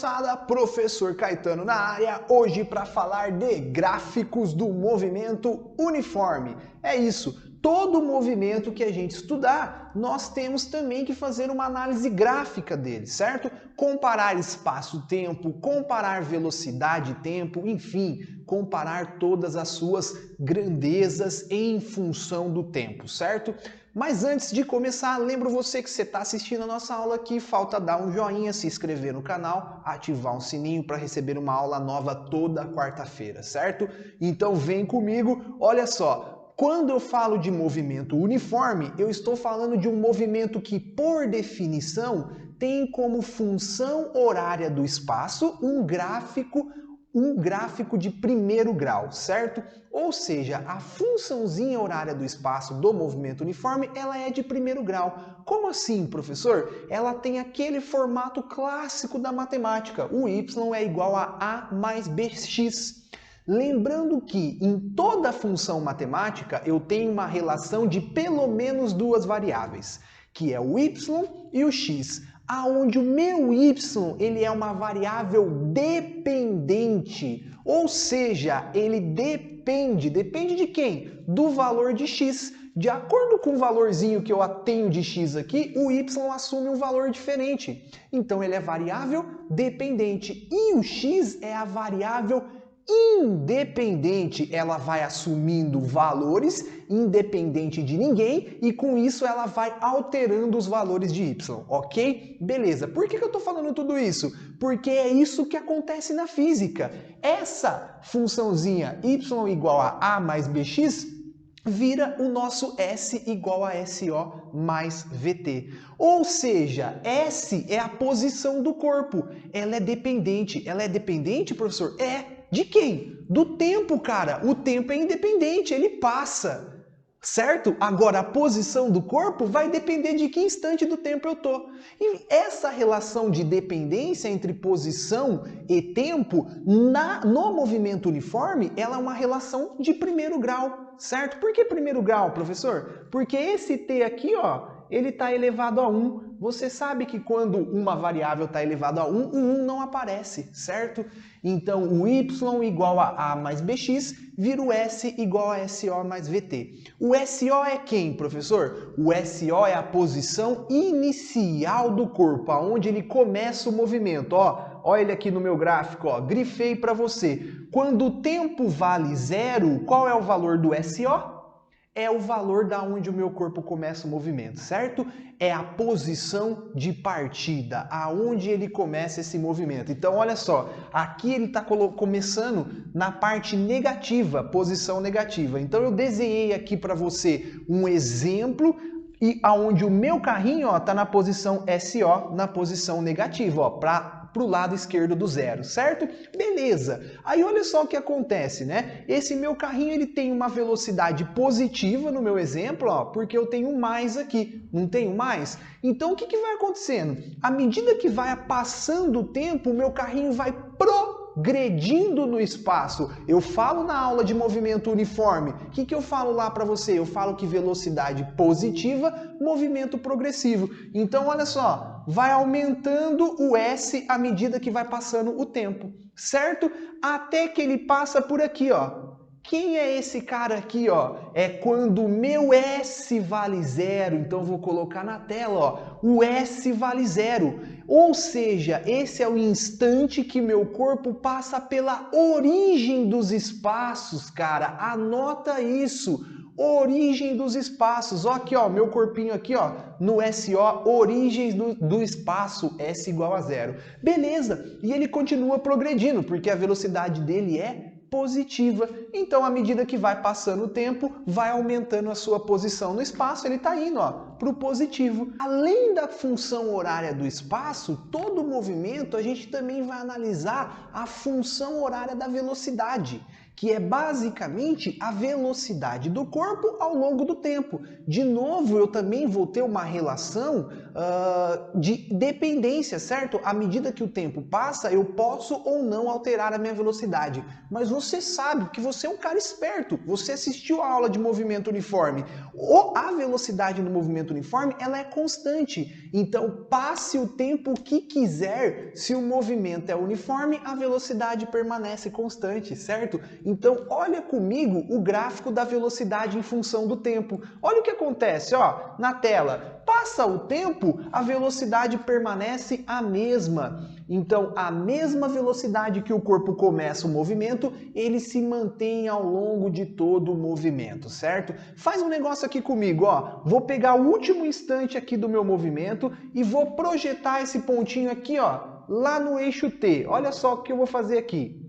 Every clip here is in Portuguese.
moçada, professor Caetano na área, hoje para falar de gráficos do movimento uniforme. É isso, todo movimento que a gente estudar, nós temos também que fazer uma análise gráfica dele, certo? Comparar espaço-tempo, comparar velocidade-tempo, enfim, comparar todas as suas grandezas em função do tempo, certo? Mas antes de começar, lembro você que você está assistindo a nossa aula aqui, falta dar um joinha, se inscrever no canal, ativar um sininho para receber uma aula nova toda quarta-feira, certo? Então vem comigo, olha só, quando eu falo de movimento uniforme, eu estou falando de um movimento que, por definição, tem como função horária do espaço um gráfico de primeiro grau, certo? Ou seja, a funçãozinha horária do espaço do movimento uniforme, ela é de primeiro grau. Como assim, professor? Ela tem aquele formato clássico da matemática. O y é igual a A mais bx. Lembrando que em toda função matemática eu tenho uma relação de pelo menos duas variáveis, que é o y e o x, aonde o meu y ele é uma variável dependente, ou seja, ele depende de quem? Do valor de x. De acordo com o valorzinho que eu tenho de x aqui, o y assume um valor diferente. Então ele é variável dependente e o x é a variável independente, ela vai assumindo valores independente de ninguém e com isso ela vai alterando os valores de y, ok? Beleza, por que eu estou falando tudo isso? Porque é isso que acontece na física. Essa funçãozinha y igual a A mais bx vira o nosso S igual a SO mais VT. Ou seja, S é a posição do corpo. Ela é dependente. Ela é dependente, professor? É. De quem? Do tempo, cara. O tempo é independente, ele passa. Certo? Agora, a posição do corpo vai depender de que instante do tempo eu tô. E essa relação de dependência entre posição e tempo no movimento uniforme, ela é uma relação de primeiro grau, certo? Por que primeiro grau, professor? Porque esse t aqui, ó, ele está elevado a 1. Você sabe que quando uma variável está elevada a 1, o 1 não aparece, certo? Então, o y igual a A mais bx vira o S igual a SO mais VT. O SO é quem, professor? O SO é a posição inicial do corpo, aonde ele começa o movimento. Ó ele aqui no meu gráfico, ó, grifei para você. Quando o tempo vale 0, qual é o valor do SO? É o valor da onde o meu corpo começa o movimento, certo? É a posição de partida, aonde ele começa esse movimento. Então, olha só, aqui ele está começando na parte negativa, posição negativa. Então, eu desenhei aqui para você um exemplo e aonde o meu carrinho está na posição SO, na posição negativa, ó, para o lado esquerdo do zero, certo? Beleza. Aí olha só o que acontece, né? Esse meu carrinho ele tem uma velocidade positiva no meu exemplo, ó, porque eu tenho mais aqui, não tenho mais? Então o que vai acontecendo? À medida que vai passando o tempo, o meu carrinho vai progredindo no espaço. Eu falo na aula de movimento uniforme. O que eu falo lá para você? Eu falo que velocidade positiva, movimento progressivo. Então, olha só, vai aumentando o S à medida que vai passando o tempo, certo? Até que ele passa por aqui, ó. Quem é esse cara aqui, ó? É quando o meu S vale 0, então vou colocar na tela, ó, o S vale 0. Ou seja, esse é o instante que meu corpo passa pela origem dos espaços, cara. Anota isso. Origem dos espaços. Ó aqui, ó, meu corpinho aqui, ó, no SO, origens do espaço, S igual a 0. Beleza. E ele continua progredindo, porque a velocidade dele é positiva. Então, à medida que vai passando o tempo, vai aumentando a sua posição no espaço, ele está indo para o positivo. Além da função horária do espaço, todo movimento a gente também vai analisar a função horária da velocidade. que é basicamente a velocidade do corpo ao longo do tempo. De novo, eu também vou ter uma relação de dependência, certo? À medida que o tempo passa, eu posso ou não alterar a minha velocidade. Mas você sabe que você é um cara esperto, você assistiu a aula de movimento uniforme. A velocidade no movimento uniforme, ela é constante. Então, passe o tempo que quiser, se o movimento é uniforme, a velocidade permanece constante, certo? Então, olha comigo o gráfico da velocidade em função do tempo. Olha o que acontece, ó, na tela. Passa o tempo, a velocidade permanece a mesma. Então, a mesma velocidade que o corpo começa o movimento, ele se mantém ao longo de todo o movimento, certo? Faz um negócio aqui comigo, ó. Vou pegar o último instante aqui do meu movimento e vou projetar esse pontinho aqui, ó, lá no eixo T. Olha só o que eu vou fazer aqui.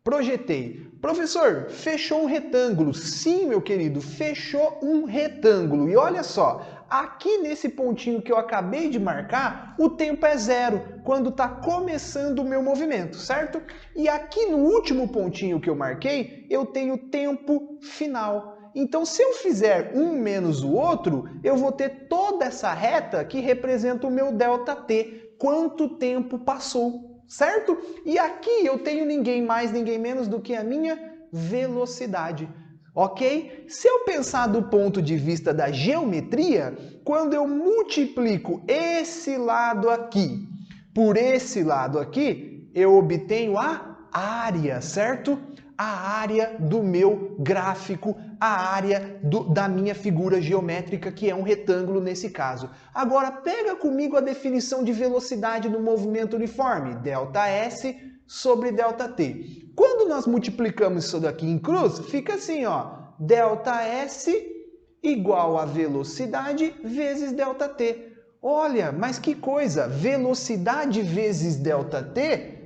Projetei. Professor, fechou um retângulo. Sim, meu querido, fechou um retângulo. E olha só, aqui nesse pontinho que eu acabei de marcar, o tempo é 0, quando está começando o meu movimento, certo? E aqui no último pontinho que eu marquei, eu tenho tempo final. Então, se eu fizer um menos o outro, eu vou ter toda essa reta que representa o meu ΔT. Quanto tempo passou? Certo? E aqui eu tenho ninguém mais, ninguém menos do que a minha velocidade. Ok? Se eu pensar do ponto de vista da geometria, quando eu multiplico esse lado aqui por esse lado aqui, eu obtenho a área, certo? A área do meu gráfico, a área da minha figura geométrica, que é um retângulo nesse caso. Agora, pega comigo a definição de velocidade no movimento uniforme, ΔS sobre ΔT. Quando nós multiplicamos isso daqui em cruz, fica assim, ó, ΔS igual a velocidade vezes ΔT. Olha, mas que coisa, velocidade vezes ΔT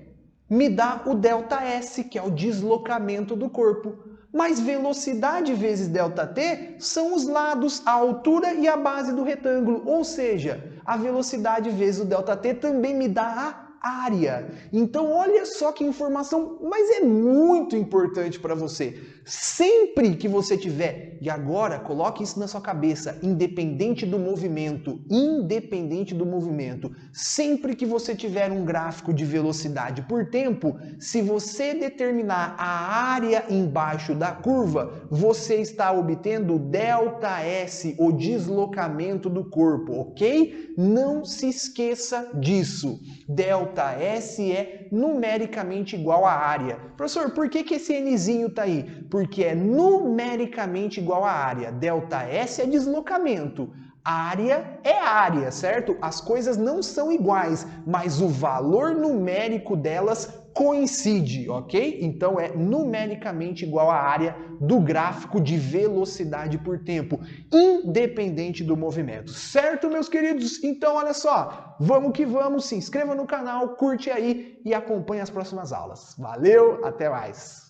me dá o ΔS, que é o deslocamento do corpo. Mas velocidade vezes ΔT são os lados, a altura e a base do retângulo. Ou seja, a velocidade vezes o ΔT também me dá a área. Então, olha só que informação, mas é muito importante para você. Sempre que você tiver, e agora coloque isso na sua cabeça, independente do movimento, sempre que você tiver um gráfico de velocidade por tempo, se você determinar a área embaixo da curva, você está obtendo o ΔS, o deslocamento do corpo, ok? Não se esqueça disso. ΔS é numericamente igual à área. Professor, por que esse Nzinho está aí? Porque é numericamente igual à área. ΔS é deslocamento. Área é área, certo? As coisas não são iguais, mas o valor numérico delas coincide, ok? Então é numericamente igual à área do gráfico de velocidade por tempo, independente do movimento. Certo, meus queridos? Então olha só, vamos que vamos, se inscreva no canal, curte aí e acompanhe as próximas aulas. Valeu, até mais!